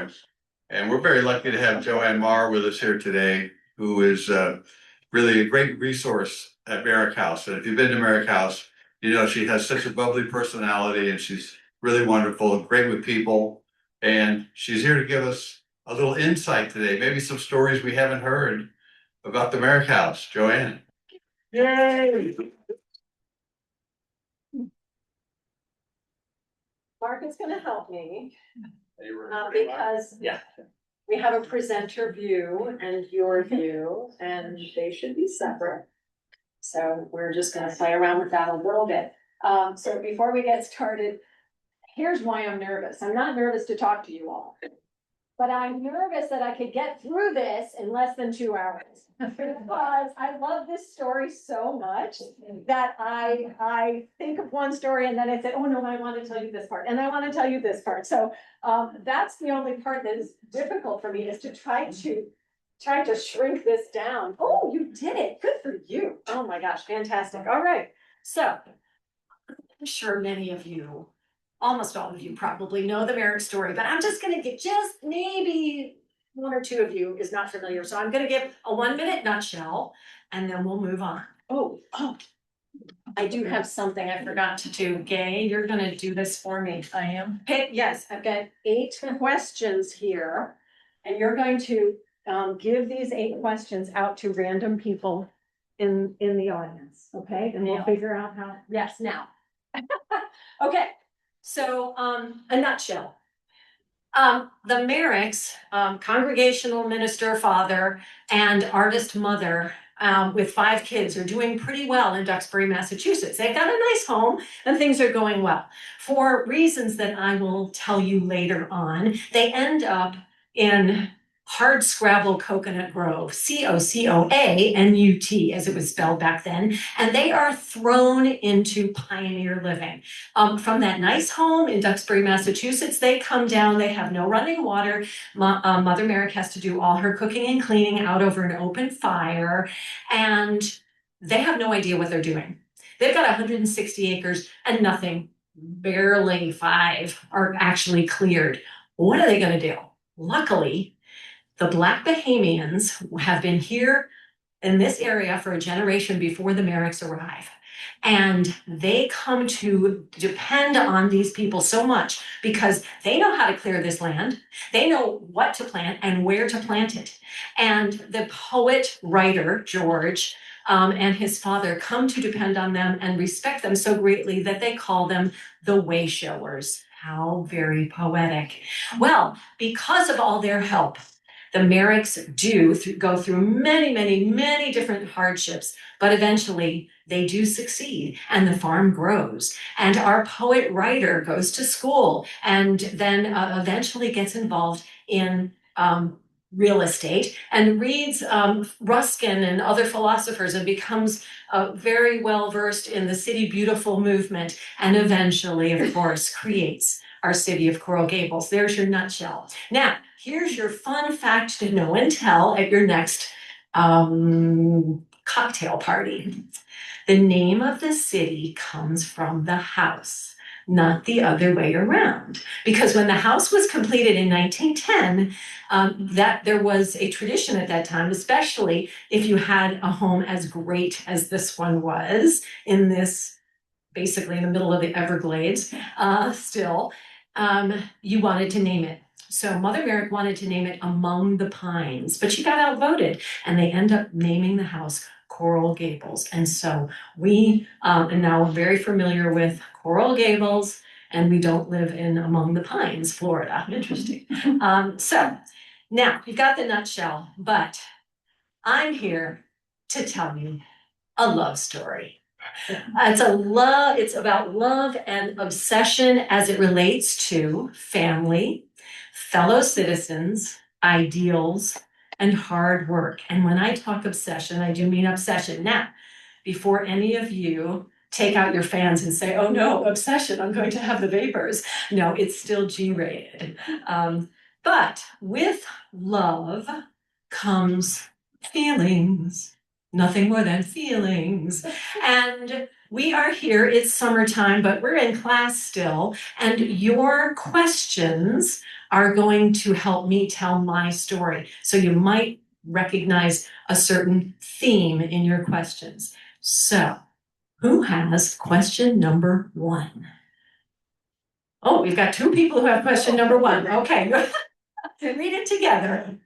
program. And we're very lucky to have Joanne Meagher with us here today, who is really a great resource at Merrick House. And if you've been to Merrick House, you know she has such a bubbly personality and she's really wonderful and great with people. And she's here to give us a little insight today, maybe some stories we haven't heard about the Merrick House. Joanne. Yay! Mark is going to help me because we have a presenter view and your view, and they should be separate. So we're just going to play around with that a little bit. So before we get started, here's why I'm nervous. I'm not nervous to talk to you all, but I'm nervous that I could get through this in less than 2 hours because I love this story so much that I think of one story and then I say, oh no, I want to tell you this part and I want to tell you this part. So that's the only part that is difficult for me, is to try to shrink this down. Oh, you did it. Good for you. Oh my gosh, fantastic. All right. So I'm sure many of you, almost all of you probably know the Merrick story, but I'm just going to give just maybe 1 or 2 of you is not familiar. So I'm going to give a 1-minute nutshell and then we'll move on. Oh, I do have something I forgot to do. Gay, you're going to do this for me. I am. Yes, I've got 8 questions here and you're going to give these 8 questions out to random people in the audience. Okay. And we'll figure out how. Yes. Now. Okay. So, a nutshell. The Merricks, congregational minister father and artist mother, with 5 kids, are doing pretty well in Duxbury, Massachusetts. They've got a nice home and things are going well. For reasons that I will tell you later on, they end up in Hardscrabble Coconut Grove, COCOANUT, as it was spelled back then, and they are thrown into pioneer living. From that nice home in Duxbury, Massachusetts, they come down, they have no running water. Mother Merrick has to do all her cooking and cleaning out over an open fire, and they have no idea what they're doing. They've got 160 acres and nothing, barely 5 are actually cleared. What are they going to do? Luckily, the Black Bahamians have been here in this area for a generation before the Merricks arrive. And they come to depend on these people so much because they know how to clear this land. They know what to plant and where to plant it. And the poet writer, George, and his father come to depend on them and respect them so greatly that they call them the way showers. How very poetic. Well, because of all their help, the Merricks do go through many, many, many different hardships, but eventually they do succeed and the farm grows. And our poet writer goes to school and then eventually gets involved in real estate and reads Ruskin and other philosophers and becomes very well versed in the City Beautiful movement and eventually, of course, creates our city of Coral Gables. There's your nutshell. Now, here's your fun fact to know and tell at your next cocktail party. The name of the city comes from the house, not the other way around. Because when the house was completed in 1910, that there was a tradition at that time, especially if you had a home as great as this one was, in this, basically in the middle of the Everglades, you wanted to name it. So Mother Merrick wanted to name it Among the Pines, but she got outvoted and they end up naming the house Coral Gables. And so we are now very familiar with Coral Gables, and we don't live in Among the Pines, Florida. Interesting. So now you've got the nutshell, but I'm here to tell you a love story. It's about love and obsession as it relates to family, fellow citizens, ideals, and hard work. And when I talk obsession, I do mean obsession. Now, before any of you take out your fans and say, oh no, obsession, I'm going to have the vapors. No, it's still G-rated. But with love comes feelings. Nothing more than feelings. And We are here, it's summertime, but we're in class still, and your questions are going to help me tell my story. So you might recognize a certain theme in your questions. So, who has question number one? Oh, we've got two people who have question number one. Okay, read it together.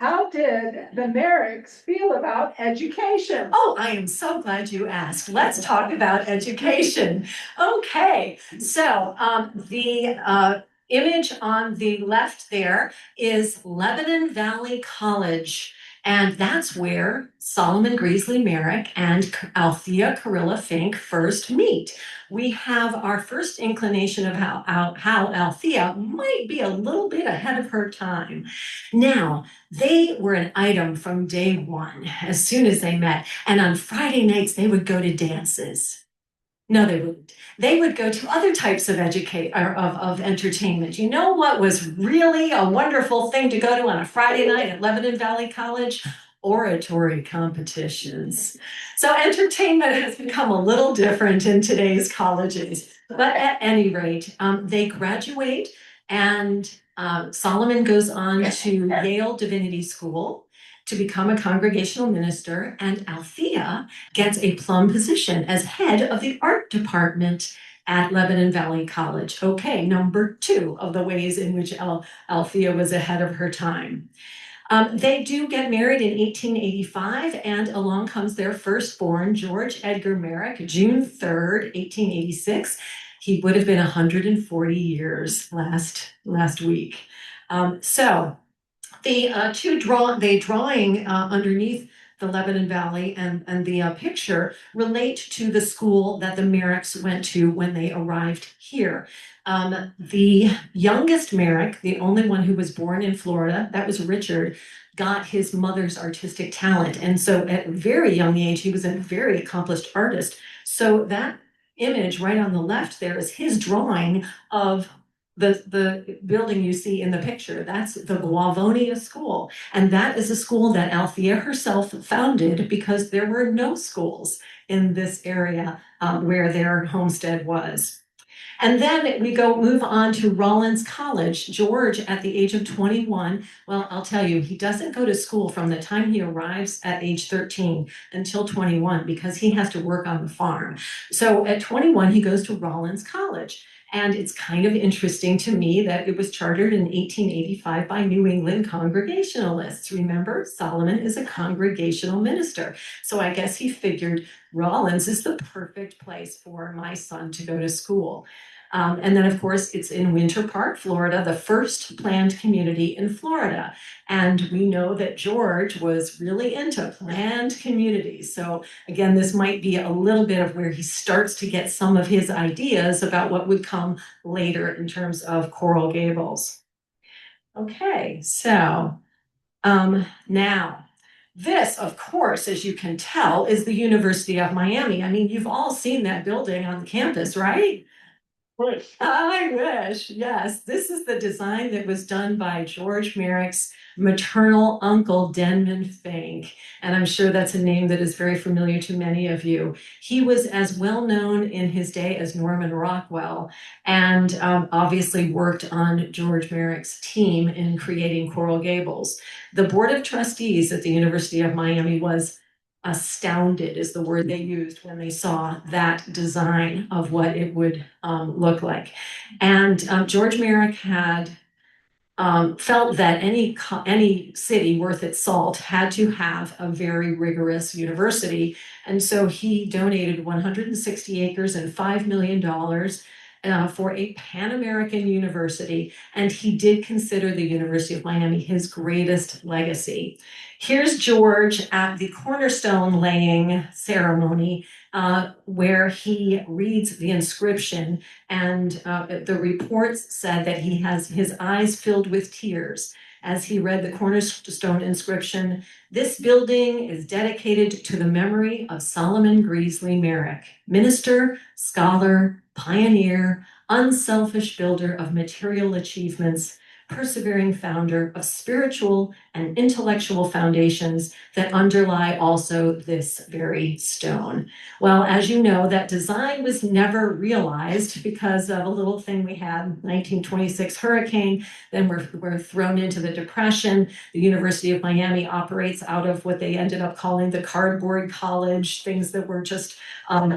How did the Merricks feel about education? Oh, I am so glad you asked. Let's talk about education. Okay, so the image on the left there is Lebanon Valley College. And that's where Solomon Greasley Merrick and Althea Carilla Fink first meet. We have our first inclination of how Althea might be a little bit ahead of her time. Now, they were an item from day one, as soon as they met. And on Friday nights, they would go to dances. No, they wouldn't. They would go to other types of entertainment. You know what was really a wonderful thing to go to on a Friday night at Lebanon Valley College? Oratory competitions. So entertainment has become a little different in today's colleges. But at any rate, they graduate and Solomon goes on to Yale Divinity School to become a congregational minister, and Althea gets a plum position as head of the art department at Lebanon Valley College. Okay, number two of the ways in which Althea was ahead of her time. They do get married in 1885, and along comes their firstborn, George Edgar Merrick, June 3rd, 1886. He would have been 140 years last week. So the drawing underneath the Lebanon Valley and the picture relate to the school that the Merricks went to when they arrived here. The youngest Merrick, the only one who was born in Florida, that was Richard, got his mother's artistic talent. And so at a very young age, he was a very accomplished artist. So that image right on the left there is his drawing of the building you see in the picture. That's the Guavonia School. And that is a school that Althea herself founded because there were no schools in this area where their homestead was. And then we move on to Rollins College. George, at the age of 21, well, I'll tell you, he doesn't go to school from the time he arrives at age 13 until 21 because he has to work on the farm. So at 21, he goes to Rollins College. And it's kind of interesting to me that it was chartered in 1885 by New England Congregationalists. Remember, Solomon is a congregational minister. So I guess he figured Rollins is the perfect place for my son to go to school. And then, of course, it's in Winter Park, Florida, the first planned community in Florida. And we know that George was really into planned communities. So again, this might be a little bit of where he starts to get some of his ideas about what would come later in terms of Coral Gables. Okay, so now, this, of course, as you can tell, is the University of Miami. I mean, you've all seen that building on the campus, right? I wish, yes. This is the design that was done by George Merrick's maternal uncle, Denman Fink. And I'm sure that's a name that is very familiar to many of you. He was as well known in his day as Norman Rockwell, and obviously worked on George Merrick's team in creating Coral Gables. The Board of Trustees at the University of Miami was astounded is the word they used when they saw that design of what it would look like. And George Merrick had felt that any city worth its salt had to have a very rigorous university. And so he donated 160 acres and $5 million for a Pan-American university, and he did consider the University of Miami his greatest legacy. Here's George at the cornerstone laying ceremony where he reads the inscription, and the reports said that he has his eyes filled with tears as he read the cornerstone inscription. This building is dedicated to the memory of Solomon Greasley Merrick, minister, scholar, pioneer, unselfish builder of material achievements, persevering founder of spiritual and intellectual foundations that underlie also this very stone. Well, as you know, that design was never realized because of a little thing we had, 1926 hurricane. Then we're thrown into the Depression. The University of Miami operates out of what they ended up calling the cardboard college, things that were just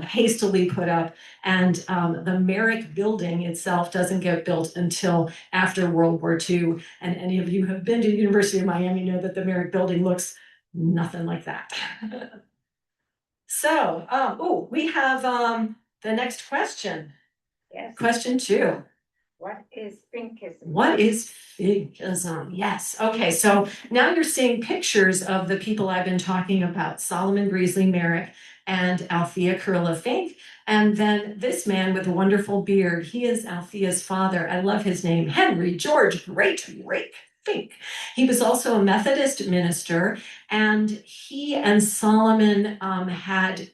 hastily put up. And the Merrick building itself doesn't get built until after World War II. And any of you who have been to the University of Miami know that the Merrick building looks nothing like that. So, we have the next question. Yes. Question 2. What is Finkism? What is Finkism? Yes. Okay, so now you're seeing pictures of the people I've been talking about, Solomon Greasley Merrick and Althea Kurla Fink. And then this man with a wonderful beard, he is Althea's father. I love his name, Henry George Great Rake Fink. He was also a Methodist minister, and he and Solomon had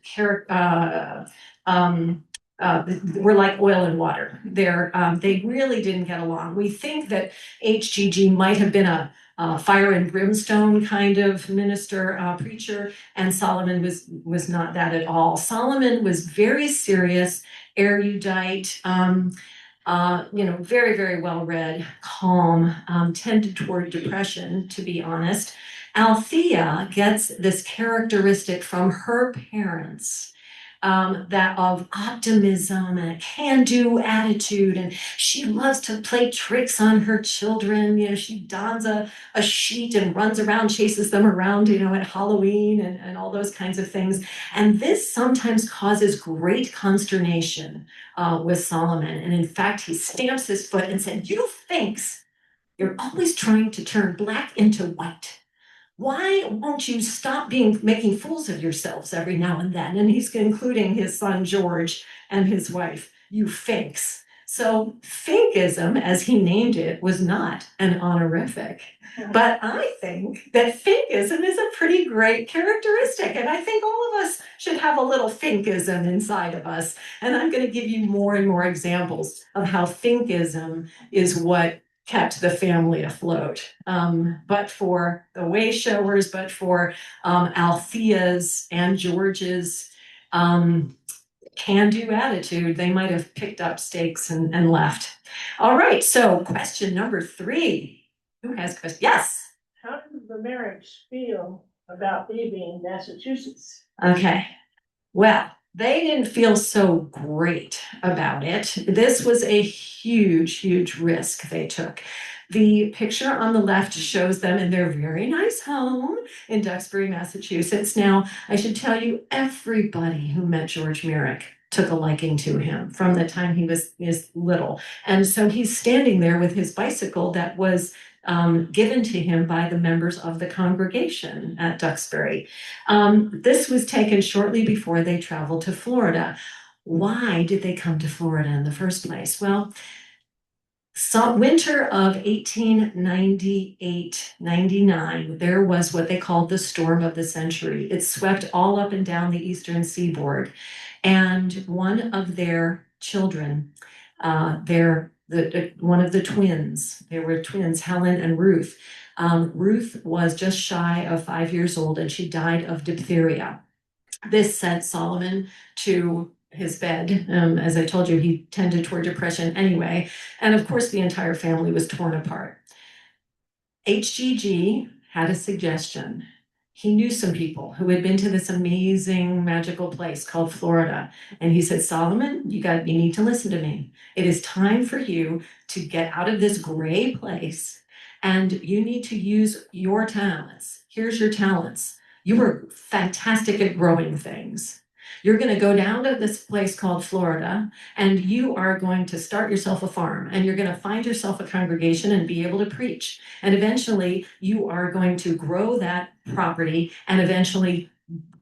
were like oil and water. They really didn't get along. We think that HGG might have been a fire and brimstone kind of minister, preacher, and Solomon was not that at all. Solomon was very serious, erudite, very, very well read, calm, tended toward depression, to be honest. Althea gets this characteristic from her parents, that of optimism and a can-do attitude, and she loves to play tricks on her children. She dons a sheet and runs around, chases them around, at Halloween and all those kinds of things. And this sometimes causes great consternation with Solomon. And in fact, he stamps his foot and said, "You Finks, you're always trying to turn black into white. Why won't you stop making fools of yourselves every now and then?" And he's including his son George and his wife, "You Finks." So Finkism, as he named it, was not an honorific. But I think that Finkism is a pretty great characteristic. And I think all of us should have a little Finkism inside of us. And I'm going to give you more and more examples of how Finkism is what kept the family afloat. But for the way showers, but for Althea's and George's can-do attitude, they might have picked up stakes and left. All right, so question number 3. Who has questions? Yes. How did the Merricks feel about leaving Massachusetts? Okay. Well, they didn't feel so great about it. This was a huge, huge risk they took. The picture on the left shows them in their very nice home in Duxbury, Massachusetts. Now, I should tell you, everybody who met George Merrick took a liking to him from the time he was little. And so he's standing there with his bicycle that was given to him by the members of the congregation at Duxbury. This was taken shortly before they traveled to Florida. Why did they come to Florida in the first place? Well, winter of 1898-99, there was what they called the storm of the century. It swept all up and down the eastern seaboard. And one of their children, one of the twins, there were twins, Helen and Ruth. Ruth was just shy of 5 years old, and she died of diphtheria. This sent Solomon to his bed. As I told you, he tended toward depression anyway. And of course, the entire family was torn apart. HGG had a suggestion. He knew some people who had been to this amazing magical place called Florida. And he said, "Solomon, you need to listen to me. It is time for you to get out of this gray place, and you need to use your talents. Here's your talents. You are fantastic at growing things. You're going to go down to this place called Florida, and you are going to start yourself a farm, and you're going to find yourself a congregation and be able to preach. And eventually you are going to grow that property and eventually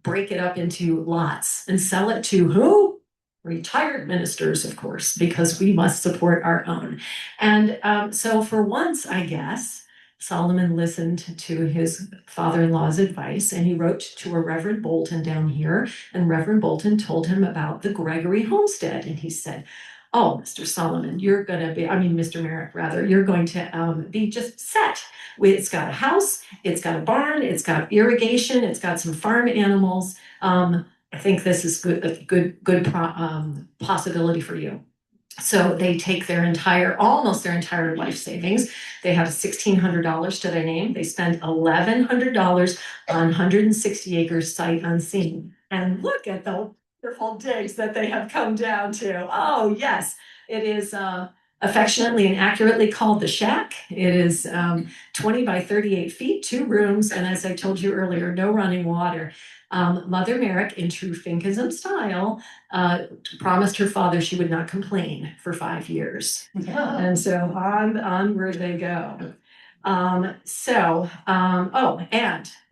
break it up into lots and sell it to who? Retired ministers, of course, because we must support our own." And so for once, I guess, Solomon listened to his father-in-law's advice, and he wrote to a Reverend Bolton down here, and Reverend Bolton told him about the Gregory homestead. And he said, oh, Mr. Solomon, you're gonna be, Mr. Merrick, rather, you're going to be just set. It's got a house, it's got a barn, it's got irrigation, it's got some farm animals. I think this is good possibility for you. So they take almost their entire life savings. They have $1,600 to their name. They spend $1,100 on 160 acres sight unseen. And look at the wonderful digs that they have come down to. Oh, yes, it is affectionately and accurately called the shack. It is 20 by 38 feet, 2 rooms, and as I told you earlier, no running water. Mother Merrick, in true Finkism style, promised her father she would not complain for 5 years. And so onward they go. And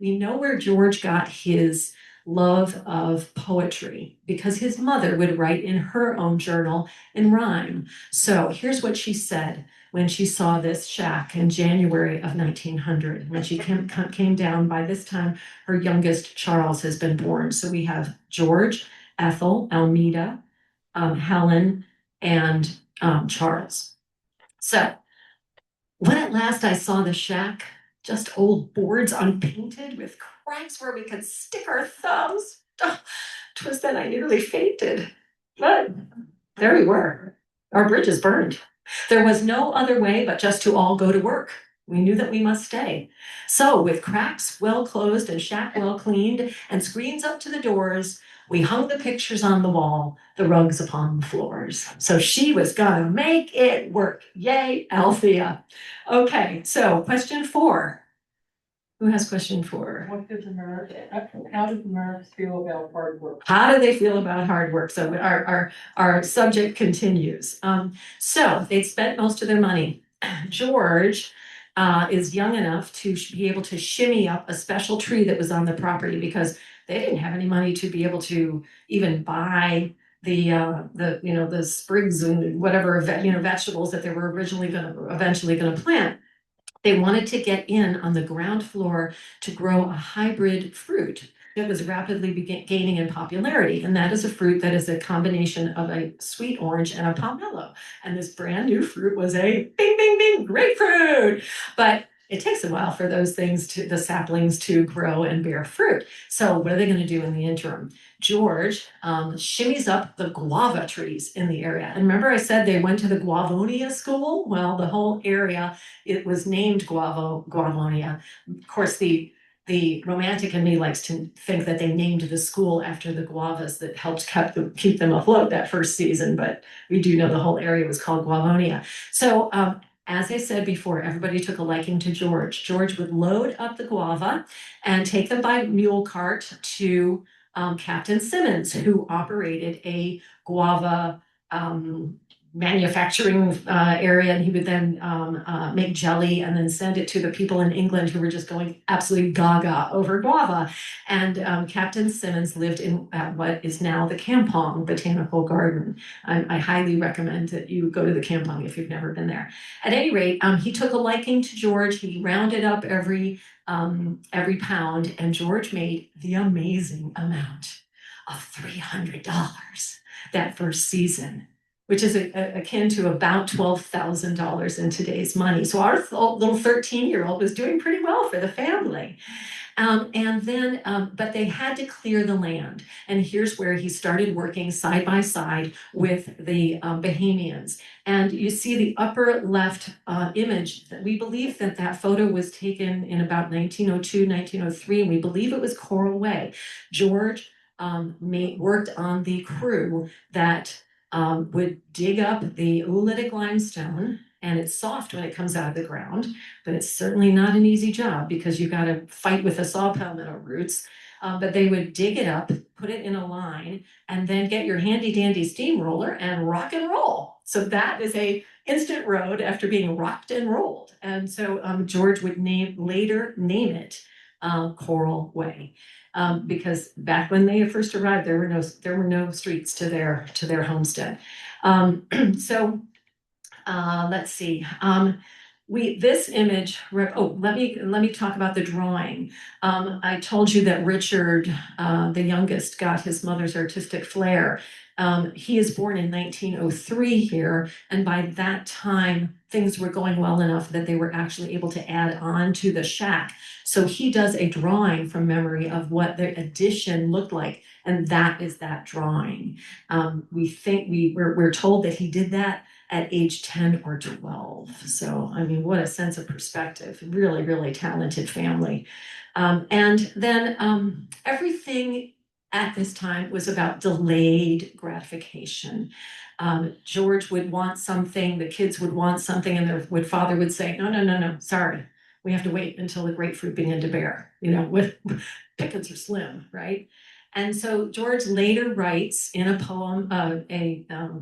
we know where George got his love of poetry because his mother would write in her own journal in rhyme. So here's what she said when she saw this shack in January of 1900. When she came down, by this time, her youngest, Charles, has been born. So we have George, Ethel, Almeda, Helen, and Charles. So when at last I saw the shack, just old boards unpainted with cracks where we could stick our thumbs, 'twas then I nearly fainted. But there we were. Our bridges burned. There was no other way but just to all go to work. We knew that we must stay. So with cracks well closed and shack well cleaned and screens up to the doors, we hung the pictures on the wall, the rugs upon the floors. So she was gonna make it work. Yay, Althea. Okay, so question 4. Who has question 4? How did the Merricks feel about hard work? How do they feel about hard work? So our subject continues. So they spent most of their money. George is young enough to be able to shimmy up a special tree that was on the property because they didn't have any money to be able to even buy the sprigs and whatever vegetables that they were eventually gonna plant. They wanted to get in on the ground floor to grow a hybrid fruit that was rapidly gaining in popularity. And that is a fruit that is a combination of a sweet orange and a pomelo. And this brand new fruit was a bing, bing, bing grapefruit. But it takes a while for those the saplings to grow and bear fruit. So what are they going to do in the interim? George shimmies up the guava trees in the area. And remember I said they went to the Guavonia school? Well, the whole area, it was named Guavonia. Of course, the romantic in me likes to think that they named the school after the guavas that helped keep them afloat that first season, but we do know the whole area was called Guavonia. So as I said before, everybody took a liking to George. George would load up the guava and take them by mule cart to Captain Simmons, who operated a guava manufacturing area, and he would then make jelly and then send it to the people in England who were just going absolutely gaga over guava. And Captain Simmons lived in what is now the Kampong Botanical Garden. I highly recommend that you go to the Kampong if you've never been there. At any rate, he took a liking to George. He rounded up every pound, and George made the amazing amount of $300 that first season, which is akin to about $12,000 in today's money. So our little 13-year-old was doing pretty well for the family. But they had to clear the land. And here's where he started working side by side with the Bahamians. And you see the upper left image. We believe that photo was taken in about 1902, 1903, and we believe it was Coral Way. George worked on the crew that would dig up the oolitic limestone, and it's soft when it comes out of the ground, but it's certainly not an easy job because you got to fight with the saw palmetto roots. But they would dig it up, put it in a line, and then get your handy dandy steamroller and rock and roll. So that is a instant road after being rocked and rolled. And so George would later name it Coral Way. Because back when they first arrived, there were no streets to their homestead. Let's see. This image, let me talk about the drawing. I told you that Richard, the youngest, got his mother's artistic flair. He is born in 1903 here, and by that time, things were going well enough that they were actually able to add on to the shack. So he does a drawing from memory of what the addition looked like, and that is that drawing. We're told that he did that at age 10 or 12. So, I mean, what a sense of perspective. Really, really talented family. And then everything at this time was about delayed gratification. George would want something, the kids would want something, and their father would say, no, no, no, no, sorry. We have to wait until the grapefruit began to bear, with pickings are slim, right? And so George later writes in a poem,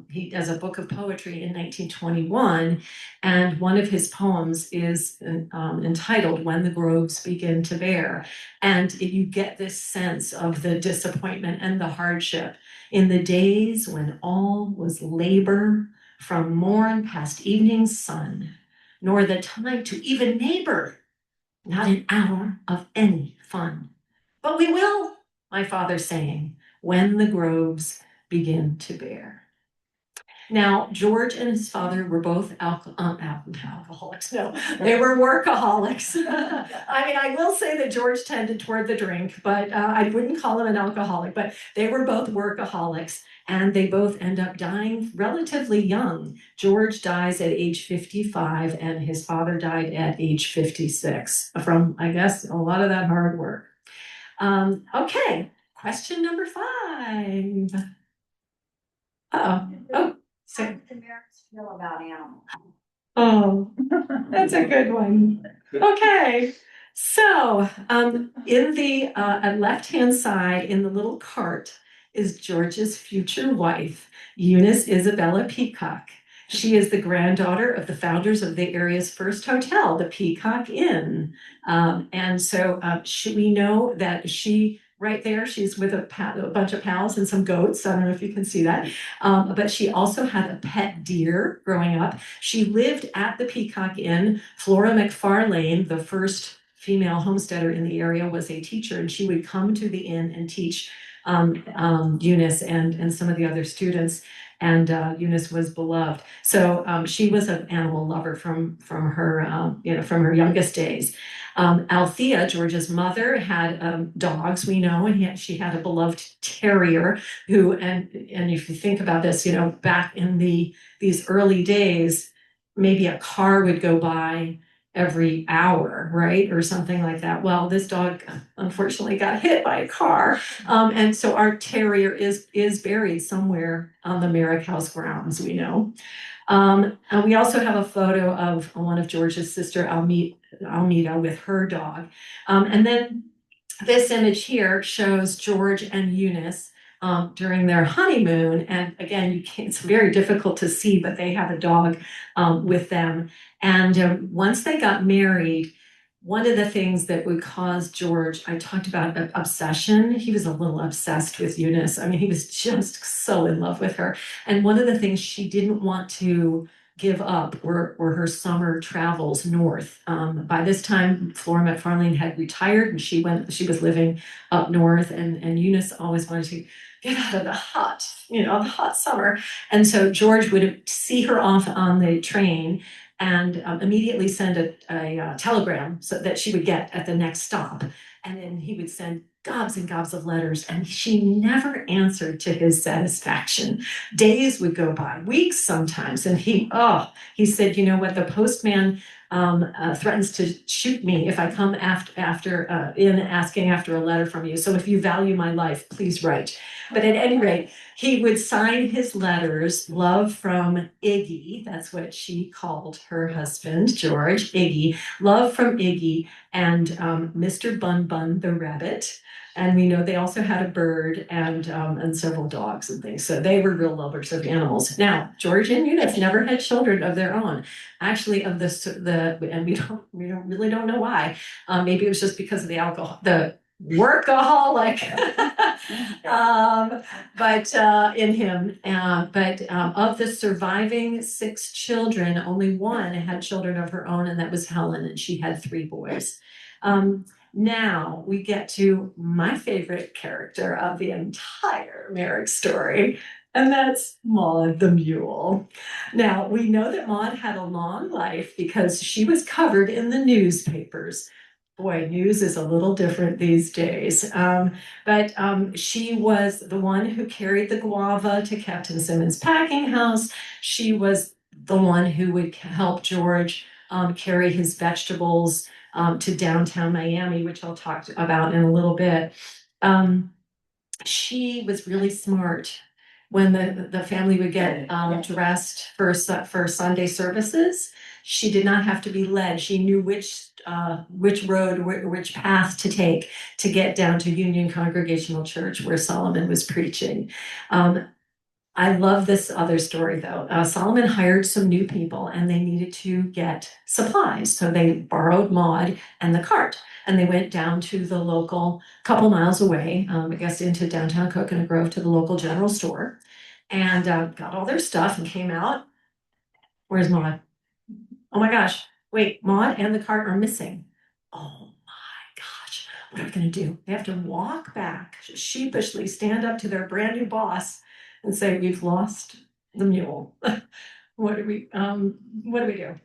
he has a book of poetry in 1921, and one of his poems is entitled "When the Groves Begin to Bear," and you get this sense of the disappointment and the hardship in the days when all was labor from morn past evening sun, nor the time to even neighbor, not an hour of any fun. But we will, my father saying, when the groves begin to bear. Now, George and his father were both alcoholics. No, they were workaholics. I mean, I will say that George tended toward the drink, but I wouldn't call him an alcoholic, but they were both workaholics, and they both end up dying relatively young. George dies at age 55, and his father died at age 56 from, I guess, a lot of that hard work. Okay, question number 5. Oh, so, How do the Merricks feel about animals? oh, that's a good one. Okay, so in the left-hand side, in the little cart, is George's future wife, Eunice Isabella Peacock. She is the granddaughter of the founders of the area's first hotel, the Peacock Inn. And so we know that right there, she's with a bunch of pals and some goats. I don't know if you can see that. But she also had a pet deer growing up. She lived at the Peacock Inn. Flora McFarlane, the first female homesteader in the area, was a teacher, and she would come to the inn and teach Eunice and some of the other students. And Eunice was beloved. So she was an animal lover from her youngest days. Althea, George's mother, had dogs, we know, and she had a beloved terrier who, and if you think about this, back in these early days, maybe a car would go by every hour, right? Or something like that. Well, this dog unfortunately got hit by a car. And so our terrier is buried somewhere on the Merrick House grounds, we know. And we also have a photo of one of George's sister, Almeda, with her dog. And then this image here shows George and Eunice during their honeymoon. And again, it's very difficult to see, but they have a dog with them. And once they got married, one of the things that would cause George, I talked about obsession. He was a little obsessed with Eunice. I mean, he was just so in love with her. And one of the things she didn't want to give up were her summer travels north. By this time, Flora McFarlane had retired, and she was living up north, and Eunice always wanted to get out of the hot summer. And so George would see her off on the train and immediately send a telegram so that she would get at the next stop. And then he would send gobs and gobs of letters, and she never answered to his satisfaction. Days would go by, weeks sometimes, and he said, you know what, the postman threatens to shoot me if I come after in asking after a letter from you. So if you value my life, please write. But at any rate, he would sign his letters, love from Iggy, that's what she called her husband, George, Iggy, love from Iggy, and Mr. Bun Bun the rabbit. And we know they also had a bird and several dogs and things. So they were real lovers of animals. Now, George and Eunice never had children of their own. Actually, and we really don't know why. Maybe it was just because of the alcohol, the workaholic. But in him, of the surviving 6 children, only one had children of her own, and that was Helen, and she had 3 boys. Now we get to my favorite character of the entire Merrick story, and that's Maud the mule. Now, we know that Maud had a long life because she was covered in the newspapers. Boy, news is a little different these days. But she was the one who carried the guava to Captain Simmons' packing house. She was the one who would help George carry his vegetables to downtown Miami, which I'll talk about in a little bit. She was really smart. When the family would get dressed for Sunday services, she did not have to be led. She knew which road, which path to take to get down to Union Congregational Church where Solomon was preaching. I love this other story though. Solomon hired some new people and they needed to get supplies. So they borrowed Maud and the cart and they went down to the local, couple miles away, I guess into downtown Coconut Grove, to the local general store, and got all their stuff and came out. Where's Maud? Oh my gosh, wait, Maud and the cart are missing. Oh my gosh, what are we gonna do? They have to walk back, sheepishly stand up to their brand new boss and say, we've lost the mule. What do we do?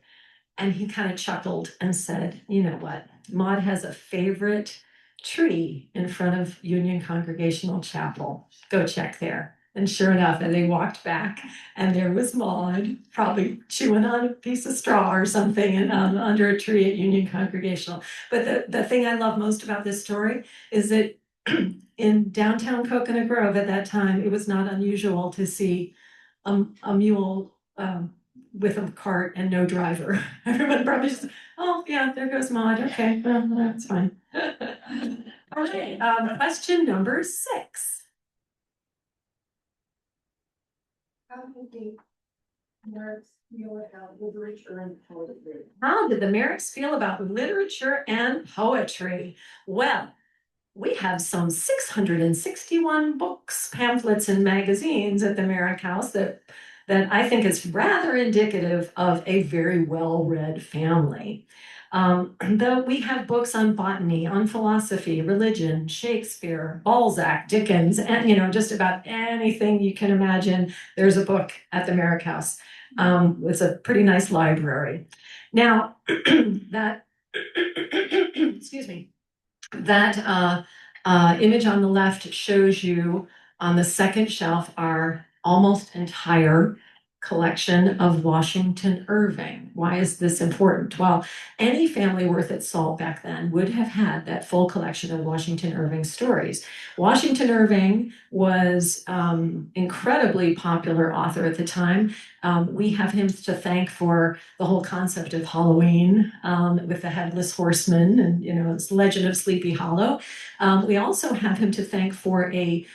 And he kind of chuckled and said, you know what? Maud has a favorite tree in front of Union Congregational Chapel. Go check there. And sure enough, and they walked back and there was Maud, probably chewing on a piece of straw or something and under a tree at Union Congregational. But the thing I love most about this story is that in downtown Coconut Grove at that time, it was not unusual to see a mule with a cart and no driver. Everyone probably just, oh yeah, there goes Maud. Okay, well, that's fine. All right, question number 6. How did the Merricks feel about literature and poetry? How did the Merricks feel about literature and poetry? Well, we have some 661 books, pamphlets, and magazines at the Merrick House that I think is rather indicative of a very well-read family. Though we have books on botany, on philosophy, religion, Shakespeare, Balzac, Dickens, and just about anything you can imagine, there's a book at the Merrick House. It's a pretty nice library. Now, that, excuse me, that image on the left shows you on the second shelf our almost entire collection of Washington Irving. Why is this important? Well, any family worth its salt back then would have had that full collection of Washington Irving stories. Washington Irving was incredibly popular author at the time. We have him to thank for the whole concept of Halloween with the Headless Horseman and it's Legend of Sleepy Hollow. We also have him to thank for a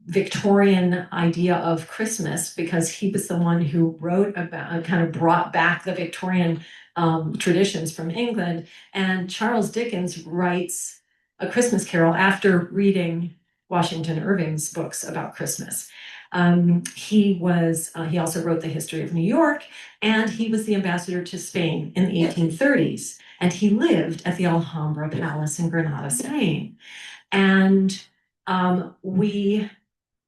Victorian idea of Christmas, because he was the one who wrote about, kind of brought back the Victorian traditions from England. And Charles Dickens writes A Christmas Carol after reading Washington Irving's books about Christmas. He also wrote The History of New York, and he was the ambassador to Spain in the 1830s. And he lived at the Alhambra Palace in Granada, Spain. And we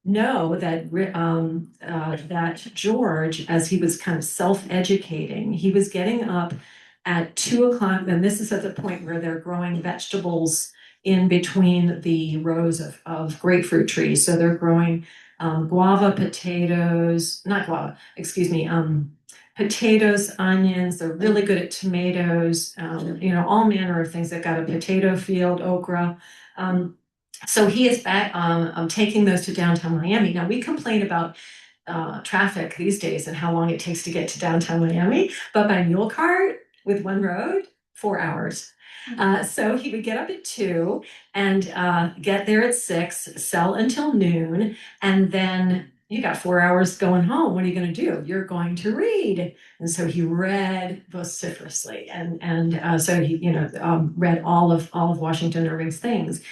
know that that George, as he was kind of self-educating, he was getting up at 2 o'clock, and this is at the point where they're growing vegetables in between the rows of grapefruit trees. So they're growing potatoes, onions. They're really good at tomatoes, all manner of things. They've got a potato field, okra. So he is back taking those to downtown Miami. Now, we complain about traffic these days and how long it takes to get to downtown Miami, but by mule cart with one road, 4 hours. So he would get up at 2 and get there at 6, sell until noon, and then you got 4 hours going home. What are you going to do? You're going to read. And so he read vociferously, and so he, read all of Washington Irving's things.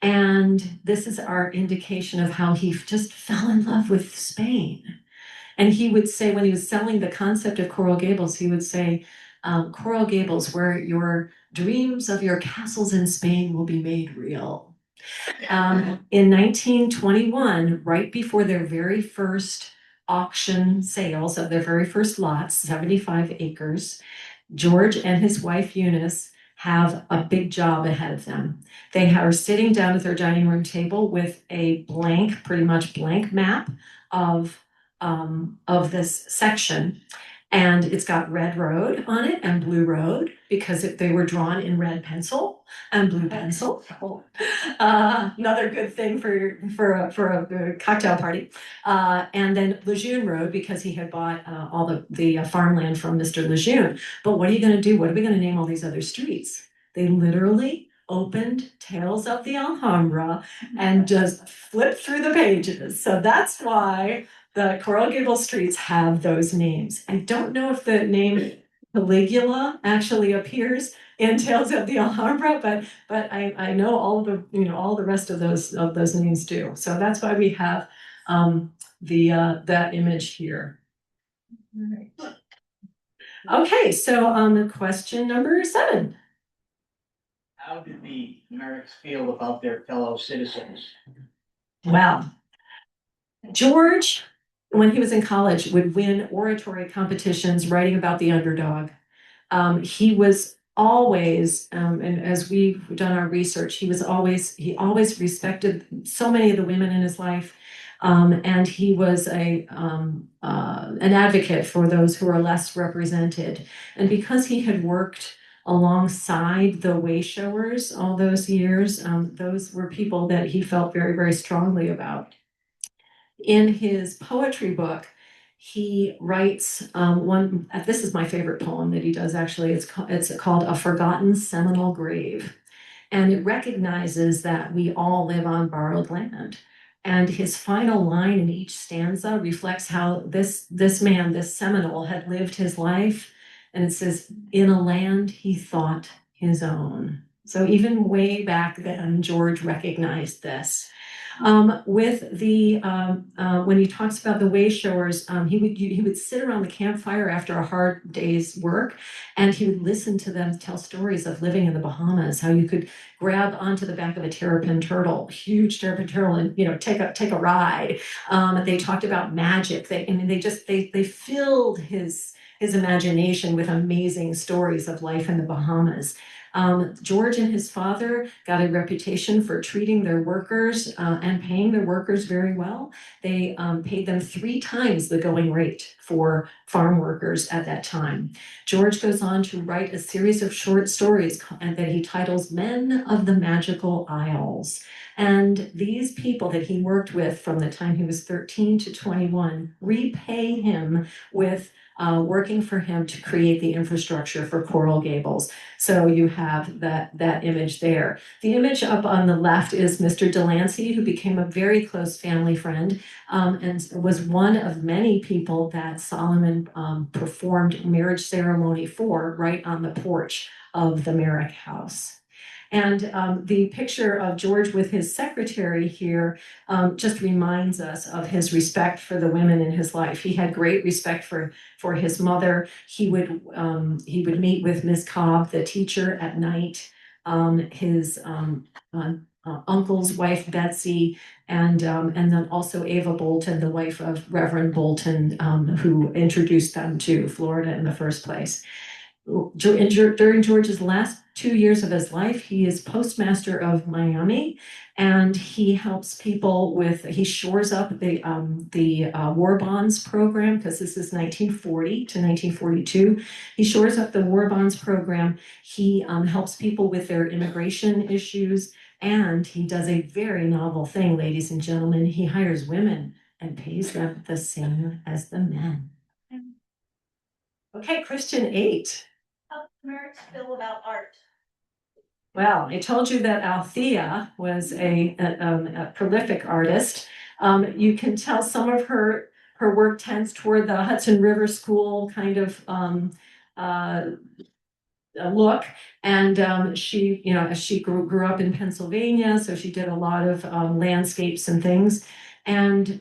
And this is our indication of how he just fell in love with Spain. And he would say, when he was selling the concept of Coral Gables, he would say, Coral Gables, where your dreams of your castles in Spain will be made real. In 1921, right before their very first auction sales of their very first lots, 75 acres, George and his wife Eunice have a big job ahead of them. They are sitting down at their dining room table with a blank, pretty much blank map of this section. And it's got red road on it and blue road because they were drawn in red pencil and blue pencil. Another good thing for a cocktail party. And then Lejeune Road because he had bought all the farmland from Mr. Lejeune. But what are you going to do? What are we going to name all these other streets? They literally opened Tales of the Alhambra and just flipped through the pages. So that's why the Coral Gables streets have those names. I don't know if the name Caligula actually appears in Tales of the Alhambra, but I know all the rest of those names do. So that's why we have that image here. Okay, so question number 7. How did the Merricks feel about their fellow citizens? Well, George, when he was in college, would win oratory competitions writing about the underdog. He was always, and as we've done our research, he always respected so many of the women in his life. And he was an advocate for those who are less represented. And because he had worked alongside the wayshowers all those years, those were people that he felt very, very strongly about. In his poetry book, he writes one. This is my favorite poem that he does. Actually, it's called "A Forgotten Seminole Grave," and it recognizes that we all live on borrowed land. And his final line in each stanza reflects how this man, this Seminole, had lived his life. And it says, "In a land he thought his own." So even way back then, George recognized this. When he talks about the wayshowers, he would sit around the campfire after a hard day's work, and he would listen to them tell stories of living in the Bahamas, how you could grab onto the back of a terrapin turtle, huge terrapin turtle, and take a ride. They talked about magic. They filled his imagination with amazing stories of life in the Bahamas. George and his father got a reputation for treating their workers and paying their workers very well. They paid them 3 times the going rate for farm workers at that time. George goes on to write a series of short stories that he titles Men of the Magical Isles. And these people that he worked with from the time he was 13 to 21 repay him with working for him to create the infrastructure for Coral Gables. So you have that image there. The image up on the left is Mr. Delancey, who became a very close family friend and was one of many people that Solomon performed marriage ceremony for right on the porch of the Merrick house. And the picture of George with his secretary here just reminds us of his respect for the women in his life. He had great respect for his mother. He would meet with Miss Cobb, the teacher, at night. His uncle's wife Betsy, and then also Ava Bolton, the wife of Reverend Bolton, who introduced them to Florida in the first place. During George's last 2 years of his life, he is postmaster of Miami, and he helps people he shores up the war bonds program, because this is 1940 to 1942. He shores up the war bonds program. He helps people with their immigration issues, and he does a very novel thing, ladies and gentlemen. He hires women and pays them the same as the men. Okay, question 8. How does Merrick feel about art? Well, I told you that Althea was a prolific artist. You can tell some of her work tends toward the Hudson River School kind of uh, look. And she, she grew up in Pennsylvania, so she did a lot of landscapes and things. And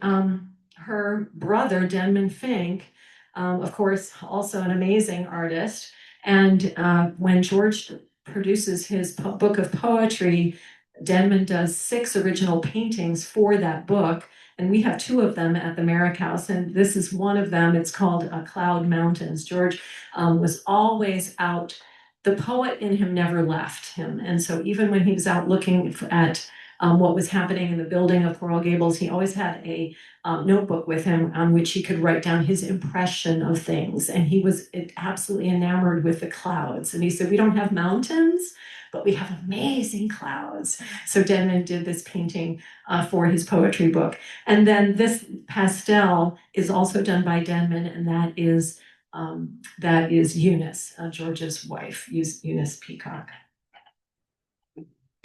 her brother, Denman Fink, of course, also an amazing artist. And when George produces his book of poetry, Denman does 6 original paintings for that book. And we have 2 of them at the Merrick House, and this is one of them. It's called Cloud Mountains. George was always out. The poet in him never left him. And so even when he was out looking at what was happening in the building of Coral Gables, he always had a notebook with him on which he could write down his impression of things. And he was absolutely enamored with the clouds. And he said, we don't have mountains, but we have amazing clouds. So Denman did this painting for his poetry book. And then this pastel is also done by Denman, and that is Eunice, George's wife, Eunice Peacock.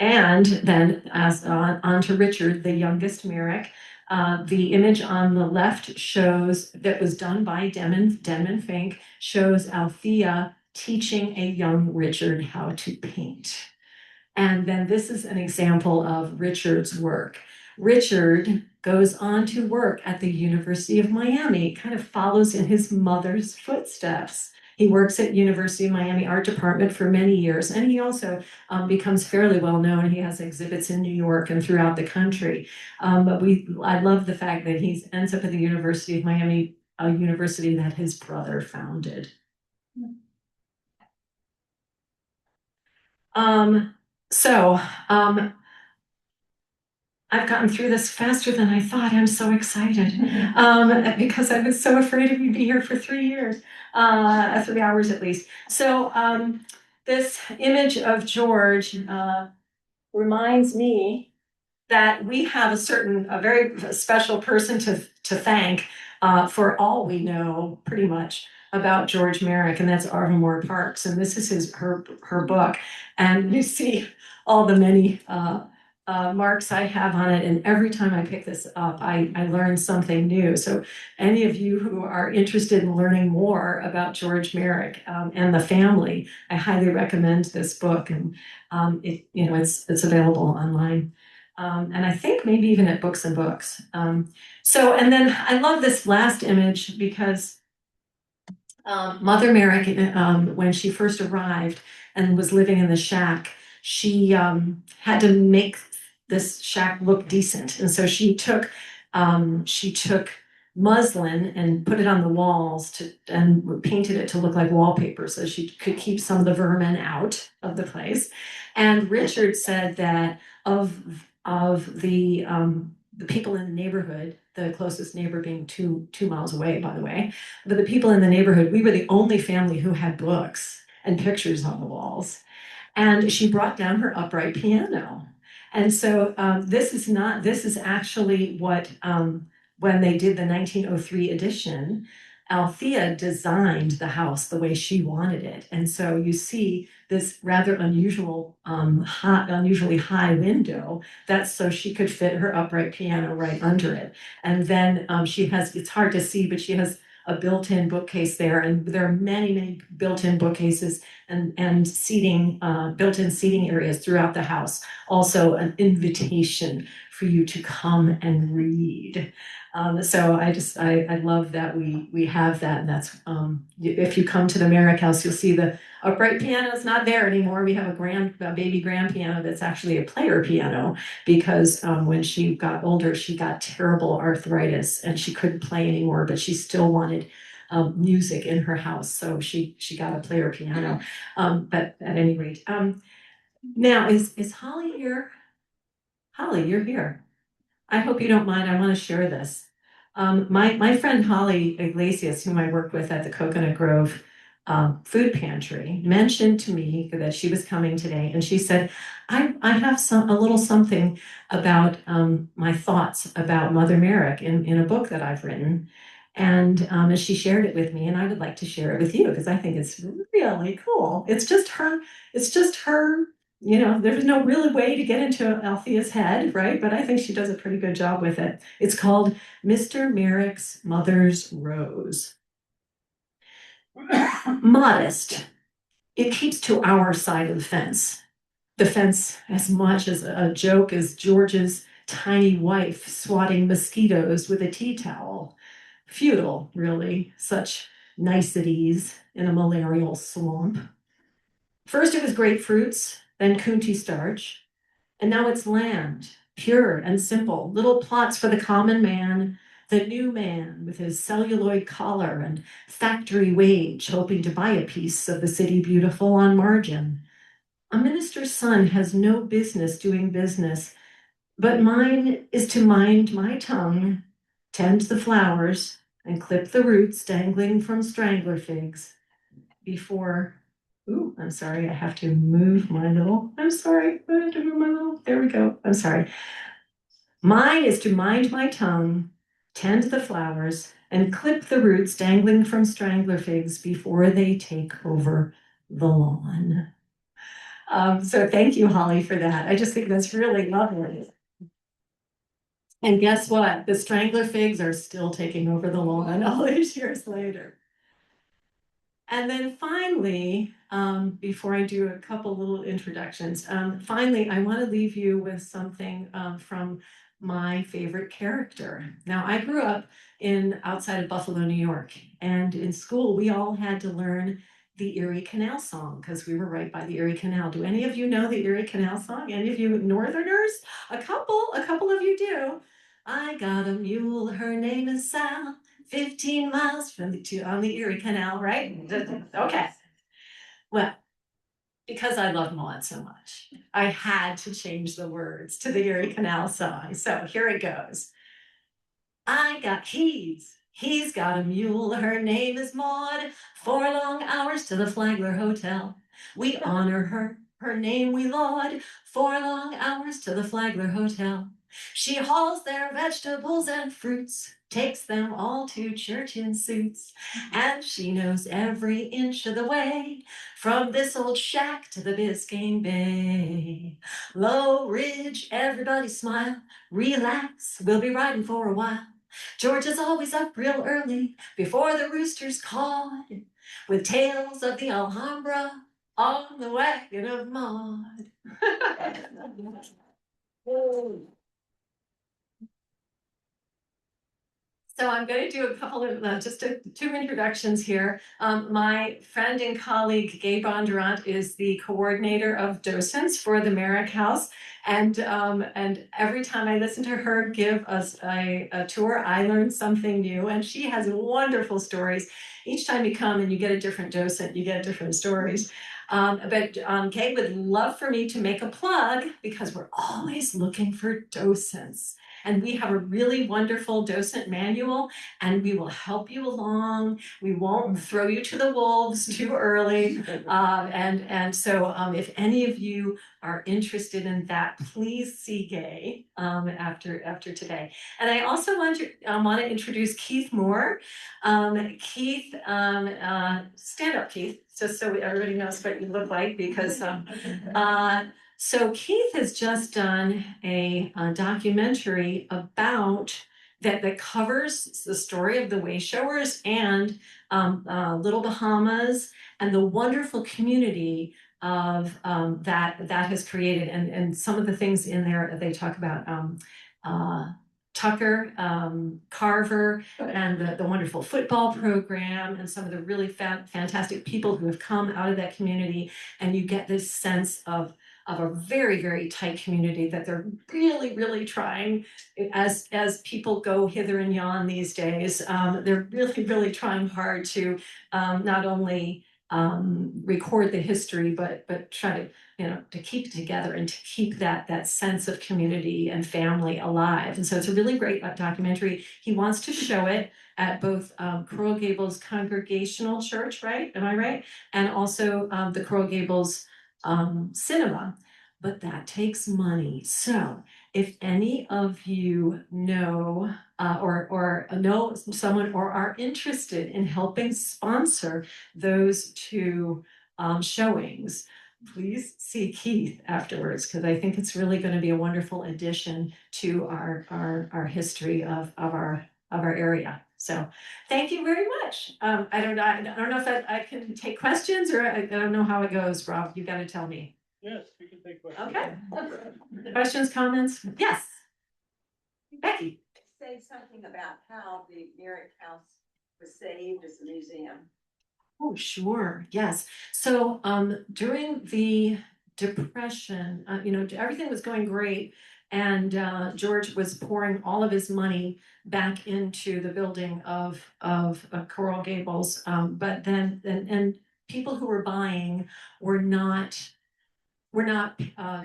And then as on to Richard, the youngest Merrick. The image on the left shows, that was done by Denman Fink, shows Althea teaching a young Richard how to paint. And then this is an example of Richard's work. Richard goes on to work at the University of Miami, kind of follows in his mother's footsteps. He works at University of Miami Art Department for many years, and he also becomes fairly well known. He has exhibits in New York and throughout the country. But I love the fact that he ends up at the University of Miami, a university that his brother founded. I've gotten through this faster than I thought. I'm so excited because I was so afraid we'd be here for 3 years, 3 hours at least. So this image of George reminds me that we have a very special person to thank for all we know, pretty much, about George Merrick, and that's Arvamore Parks. And this is her book, and you see all the many marks I have on it, and every time I pick this up, I learn something new. So any of you who are interested in learning more about George Merrick and the family, I highly recommend this book, and it's available online. And I think maybe even at Books and Books. And then I love this last image because Mother Merrick, when she first arrived and was living in the shack, she had to make this shack look decent. And so she took muslin and put it on the walls and painted it to look like wallpaper so she could keep some of the vermin out of the place. And Richard said that of the people in the neighborhood, the closest neighbor being two miles away, by the way, but the people in the neighborhood, we were the only family who had books and pictures on the walls. And she brought down her upright piano. And so this is actually what, when they did the 1903 edition, Althea designed the house the way she wanted it. And so you see this rather unusually high window. That's so she could fit her upright piano right under it. And then it's hard to see, but she has a built-in bookcase there, and there are many built-in bookcases and seating, built-in seating areas throughout the house. Also an invitation for you to come and read. So I love that we have that, and that's if you come to the Merrick House, you'll see the upright piano is not there anymore. We have a baby grand piano that's actually a player piano because when she got older, she got terrible arthritis and she couldn't play anymore, but she still wanted music in her house, so she got a player piano. But at any rate, now is Holly here? Holly, you're here. I hope you don't mind. I want to share this. My friend Holly Iglesias, whom I work with at the Coconut Grove food pantry, mentioned to me that she was coming today, and she said, I have a little something about my thoughts about Mother Merrick in a book that I've written. And she shared it with me, and I would like to share it with you because I think it's really cool. It's just her there's no real way to get into Althea's head, right? But I think she does a pretty good job with it. It's called Mr. Merrick's Mother's Rose. Modest. It keeps to our side of the fence. The fence as much as a joke as George's tiny wife swatting mosquitoes with a tea towel. Futile, really, such niceties in a malarial swamp. First it was grapefruits, then Kunti starch, and now it's land, pure and simple, little plots for the common man, the new man with his celluloid collar and factory wage, hoping to buy a piece of the city beautiful on margin. A minister's son has no business doing business, but mine is to mind my tongue, tend the flowers, and clip the roots dangling from strangler figs before. Ooh, I'm sorry, I have to move my little, I'm sorry, I have to move my little, there we go, I'm sorry. Mine is to mind my tongue, tend the flowers, and clip the roots dangling from strangler figs before they take over the lawn. So thank you, Holly, for that. I just think that's really lovely. And guess what? The strangler figs are still taking over the lawn all these years later. And then finally, before I do a couple little introductions, finally, I want to leave you with something from my favorite character. Now, I grew up outside of Buffalo, New York, and in school, we all had to learn the Erie Canal song because we were right by the Erie Canal. Do any of you know the Erie Canal song? Any of you Northerners? A couple of you do. I got a mule, her name is Sal. 15 miles on the Erie Canal, right? Okay. Well, because I love Maud so much, I had to change the words to the Erie Canal song. So here it goes. He's got a mule, her name is Maud. 4 long hours to the Flagler Hotel. We honor her name we laud. 4 long hours to the Flagler Hotel. She hauls their vegetables and fruits, takes them all to church in suits, and she knows every inch of the way, from this old shack to the Biscayne Bay. Low Ridge, everybody smile, relax, we'll be riding for a while. George is always up real early, before the roosters cawed, with tales of the Alhambra on the wagon of Maud. So I'm going to do a couple of two introductions here. My friend and colleague Gabe Bondurant is the coordinator of docents for the Merrick House, and every time I listen to her give us a tour, I learn something new, and she has wonderful stories. Each time you come and you get a different docent, you get different stories. But Kay would love for me to make a plug because we're always looking for docents. And we have a really wonderful docent manual, and we will help you along. We won't throw you to the wolves too early. So if any of you are interested in that, please see Gay after today. And I also want to introduce Keith Moore. Keith, stand up, Keith, just so everybody knows what you look like, because so Keith has just done a documentary about that covers the story of the Wayshowers and Little Bahamas and the wonderful community of that has created, and some of the things in there they talk about Tucker, Carver, and the wonderful football program, and some of the really fantastic people who have come out of that community, and you get this sense of a very, very tight community that they're really, really trying, as people go hither and yon these days, they're really, really trying hard to not only record the history, but try to keep it together and to keep that sense of community and family alive. And so it's a really great documentary. He wants to show it at both Coral Gables Congregational Church, right? Am I right? And also the Coral Gables cinema, but that takes money. So if any of you know or know someone or are interested in helping sponsor those two showings, please see Keith afterwards, because I think it's really going to be a wonderful addition to our history of our area. So thank you very much. I don't know if I can take questions, or I don't know how it goes, Rob. You got to tell me. Yes, we can take questions. Okay. Questions, comments? Yes. Becky. Say something about how the Merrick House was saved as a museum. Oh, sure. Yes. So during the Depression, everything was going great. And George was pouring all of his money back into the building of Coral Gables. But then and people who were buying were not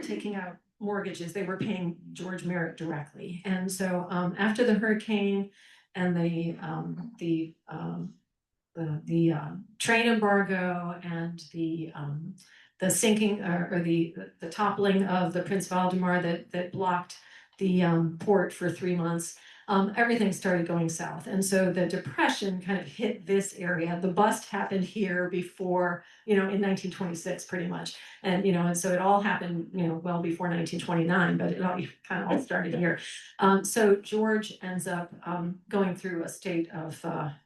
taking out mortgages. They were paying George Merrick directly. And so after the hurricane and the train embargo and the sinking or the toppling of the Prince Valdemar that blocked the port for 3 months, everything started going south. And so the Depression kind of hit this area. The bust happened here before, in 1926, pretty much. And so it all happened, well before 1929, but it all kind of all started here. So George ends up going through a state of,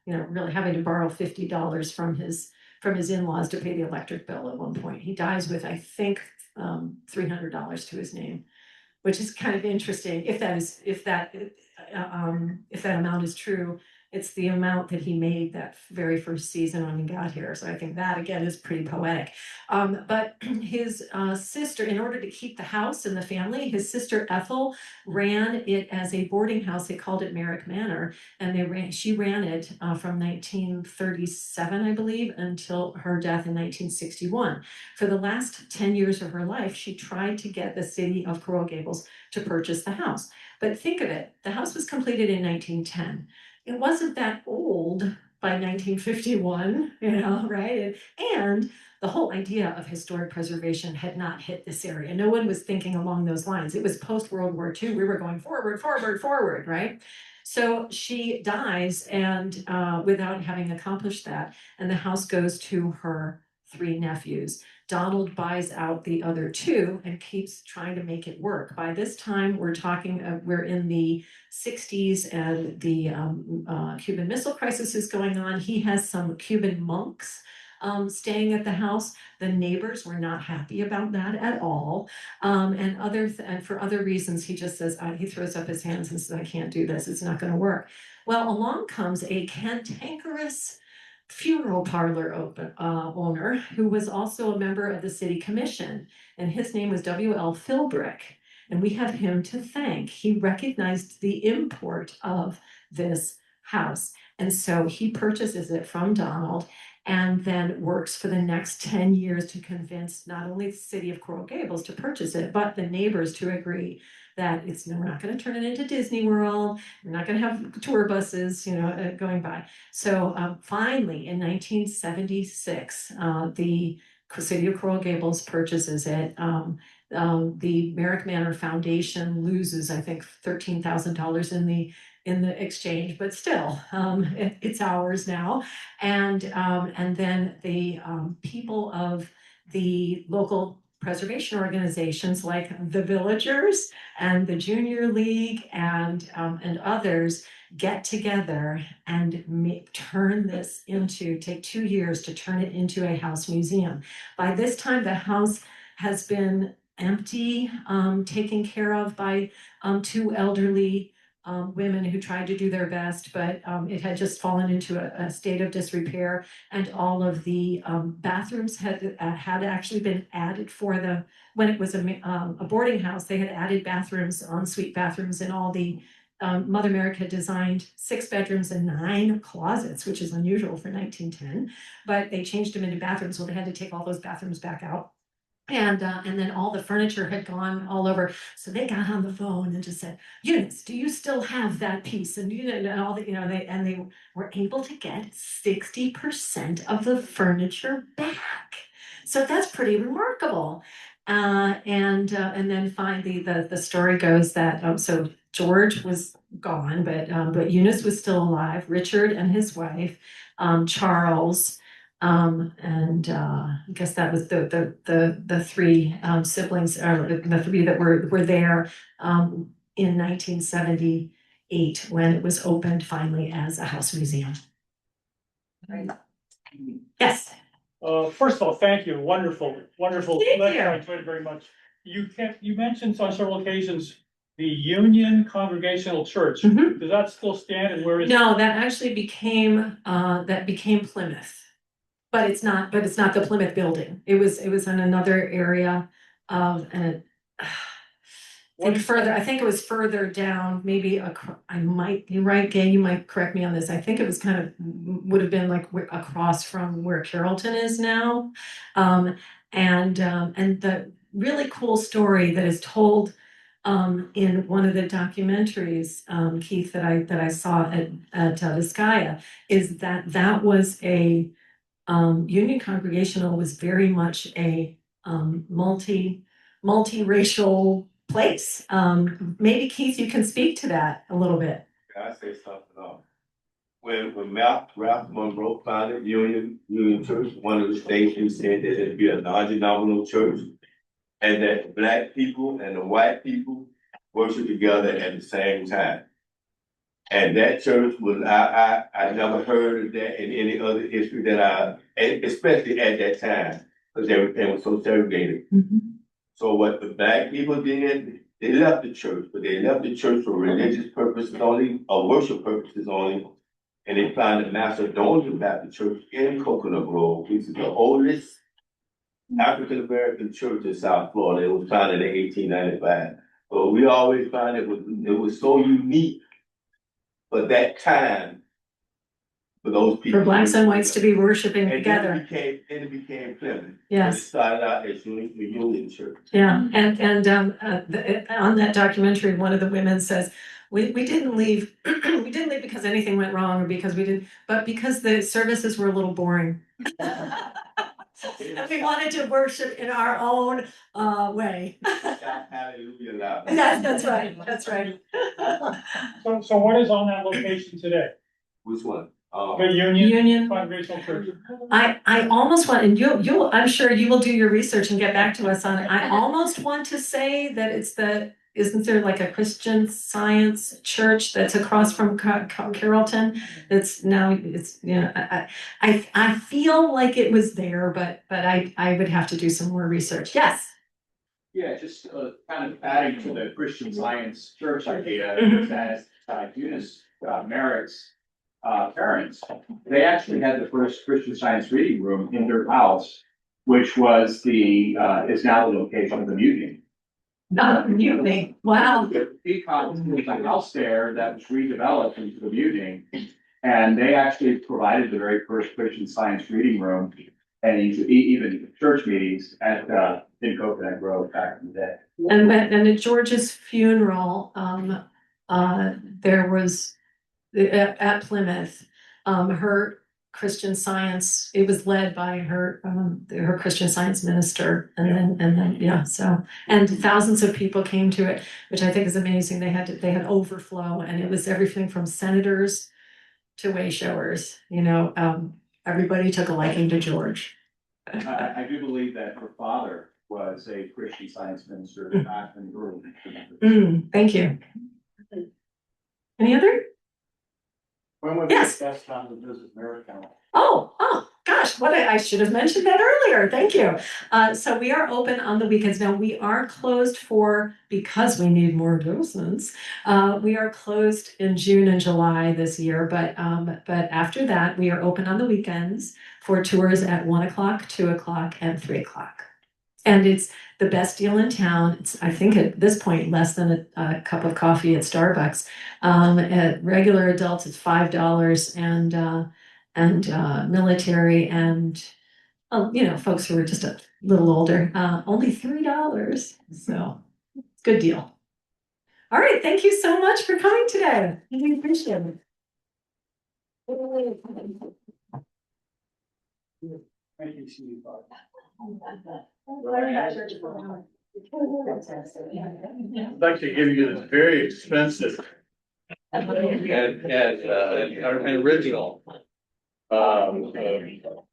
really having to borrow $50 from his in-laws to pay the electric bill at one point. He dies with, I think, $300 to his name, which is kind of interesting. If that amount is true, it's the amount that he made that very first season when he got here. So I think that again is pretty poetic. But his sister, in order to keep the house and the family, his sister Ethel ran it as a boarding house. They called it Merrick Manor, and she ran it from 1937, I believe, until her death in 1961. For the last 10 years of her life, she tried to get the city of Coral Gables to purchase the house. But think of it, the house was completed in 1910. It wasn't that old by 1951, right? And the whole idea of historic preservation had not hit this area. No one was thinking along those lines. It was post-World War II. We were going forward, forward, forward, right? So she dies and without having accomplished that, and the house goes to her 3 nephews. Donald buys out the other 2 and keeps trying to make it work. By this time, we're in the 60s, and the Cuban Missile Crisis is going on. He has some Cuban monks staying at the house. The neighbors were not happy about that at all. And for other reasons, he just says, he throws up his hands and says, I can't do this. It's not going to work. Well, along comes a cantankerous funeral parlor owner who was also a member of the city commission, and his name was W.L. Philbrick, and we have him to thank. He recognized the import of this house, and so he purchases it from Donald and then works for the next 10 years to convince not only the city of Coral Gables to purchase it, but the neighbors to agree that we're not going to turn it into Disney World. We're not going to have tour buses, going by. So finally, in 1976, the city of Coral Gables purchases it. The Merrick Manor Foundation loses, I think, $13,000 in the exchange, but still, it's ours now. And then the people of the local preservation organizations like the Villagers and the Junior League and others get together and take 2 years to turn it into a house museum. By this time, the house has been empty, taken care of by 2 elderly women who tried to do their best, but it had just fallen into a state of disrepair, and all of the bathrooms had actually been added when it was a boarding house. They had added bathrooms, ensuite bathrooms, and all the Mother Merrick had designed 6 bedrooms and 9 closets, which is unusual for 1910, but they changed them into bathrooms, so they had to take all those bathrooms back out. And then all the furniture had gone all over. So they got on the phone and just said, Eunice, do you still have that piece? And all the, they were able to get 60% of the furniture back. So that's pretty remarkable. And then finally the story goes that so George was gone, but Eunice was still alive. Richard and his wife, Charles, I guess that was the three siblings, or the three that were there in 1978 when it was opened finally as a house museum. Yes. First of all, thank you. Wonderful, wonderful Thank lecture. you. I enjoyed it very much. You mentioned on several occasions the Union Congregational Church. Mhm. Does that still stand, and where is? No, that actually became Plymouth. But it's not the Plymouth building. It was in another area of, and I think it was further down, maybe I might be right, Gay, you might correct me on this. I think it was kind of, would have been like across from where Carrollton is now. And the really cool story that is told in one of the documentaries, Keith, that I saw at Vizcaya, is that was a Union Congregational was very much a multiracial place. Maybe Keith, you can speak to that a little bit. Can I say something? When Ralph Monroe founded Union Church, one of the things he said that it'd be a non-denominational church, and that black people and the white people worship together at the same time. And that church was, I never heard of that in any other history especially at that time, because everything was so segregated. Mm-hmm. So what the black people did, they left the church, but they left the church for religious purposes only, or worship purposes only. And they founded Macedonian Baptist Church in Coconut Grove, which is the oldest African American church in South Florida. It was founded in 1895. But we always found it was so unique for that time for those people. For blacks and whites to be worshiping and together. Then it became Plymouth. Yes. It started out as Union Church. Yeah, on that documentary, one of the women says, we didn't leave, we didn't leave because anything went wrong or because we didn't, but because the services were a little boring. And we wanted to worship in our own way. Hallelujah, loud. That's right, that's right. So what is on that location today? Which one? The Union Union. Congregational Church. I almost want, and you'll, I'm sure you will do your research and get back to us on it. I almost want to say that isn't there like a Christian Science church that's across from Carrollton? It's I feel like it was there, but I would have to do some more research. Yes. Yeah, just kind of adding to the Christian Science church idea, that Eunice Merrick's parents, they actually had the first Christian Science reading room in their house, which was is now the location of the mutiny. Not mutiny. Wow. The Peacock was a house there that was redeveloped into the mutiny, and they actually provided the very first Christian Science reading room, and even church meetings in Coconut Grove back in the day. And at George's funeral, there was at Plymouth, her Christian Science. It was led by her Christian Science minister, and then so and thousands of people came to it, which I think is amazing. They had overflow, and it was everything from senators to way showers. Everybody took a liking to George. I do believe that her father was a Christian Science minister back in the early. Thank you. Any other? When would be the best time to visit Merrick Family? Oh, gosh, I should have mentioned that earlier. Thank you. So we are open on the weekends. Now we are closed because we need more docents. We are closed in June and July this year, but after that, we are open on the weekends for tours at 1 o'clock, 2 o'clock, and 3 o'clock. And it's the best deal in town. It's, I think at this point, less than a cup of coffee at Starbucks. At regular adults, it's $5, and military and folks who are just a little older, only $3. So good deal. All right, thank you so much for coming today. We appreciate it. Thank you, Steve. I'd like to give you this very expensive and original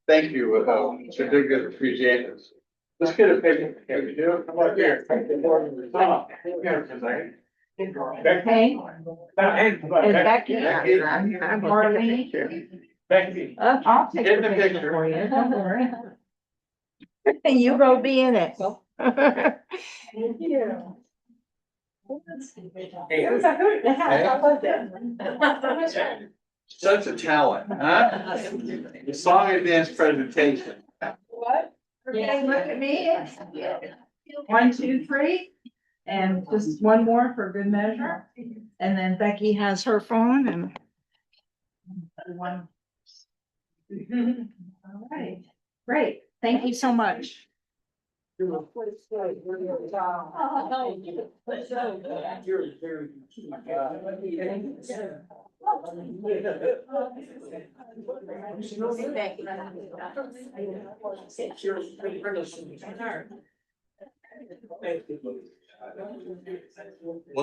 Thank you, certificate of appreciation. Let's get a picture. Can we do it? Come up here. Hey, Hey, Becky, Becky. I'm Marlene. Becky. I'll take Get the the picture picture. for you, don't worry. You go be in it. Thank you. Hey. It was a hoot and a half. I loved it. Such a talent, huh? The song and dance presentation. What? Okay, look at me. 1, 2, 3. And just one more for good measure. And then Becky has her phone and. One. All right, great. Thank you so much. Well,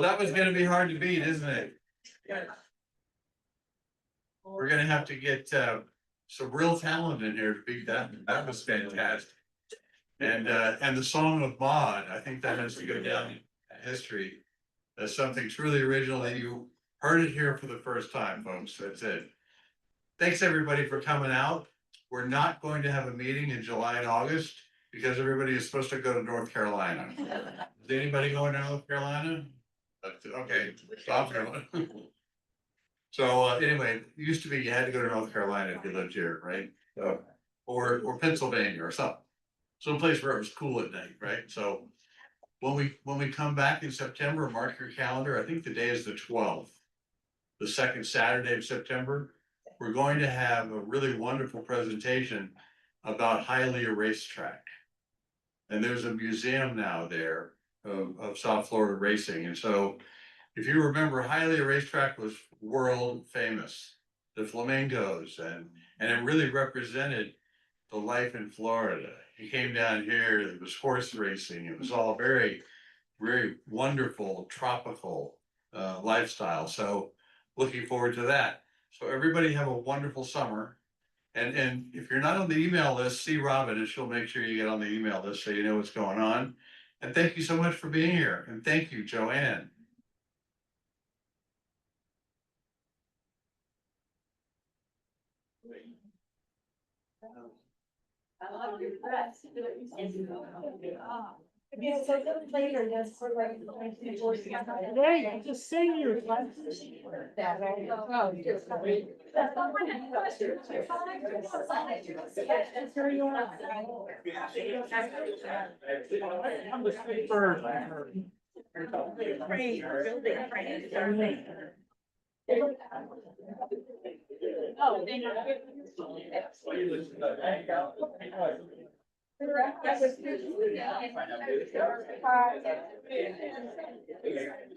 that was gonna be hard to beat, isn't it? We're gonna have to get some real talent in here to beat that. That was fantastic. And the song of Maud, I think that has to go down in history as something truly original, and you heard it here for the first time, folks. That's it. Thanks, everybody, for coming out. We're not going to have a meeting in July and August because everybody is supposed to go to North Carolina. Is anybody going to North Carolina? Okay, stop going. So anyway, it used to be you had to go to North Carolina if you lived here, right? Or Pennsylvania or something. Someplace where it was cool at night, right? So when we come back in September, mark your calendar, I think the day is the 12th. The second Saturday of September, we're going to have a really wonderful presentation about Hialeah Racetrack. And there's a museum now there of South Florida racing. And so if you remember, Hialeah Racetrack was world famous, the flamingos, and it really represented the life in Florida. You came down here, it was horse racing. It was all very, very wonderful, tropical lifestyle. So looking forward to that. So everybody have a wonderful summer. And if you're not on the email list, see Robin and she'll make sure you get on the email list so you know what's going on. And thank you so much for being here. And thank you, Joanne. I love your dress. It's a little later, that's for like. There you go, just say your. I'm the same bird. Oh,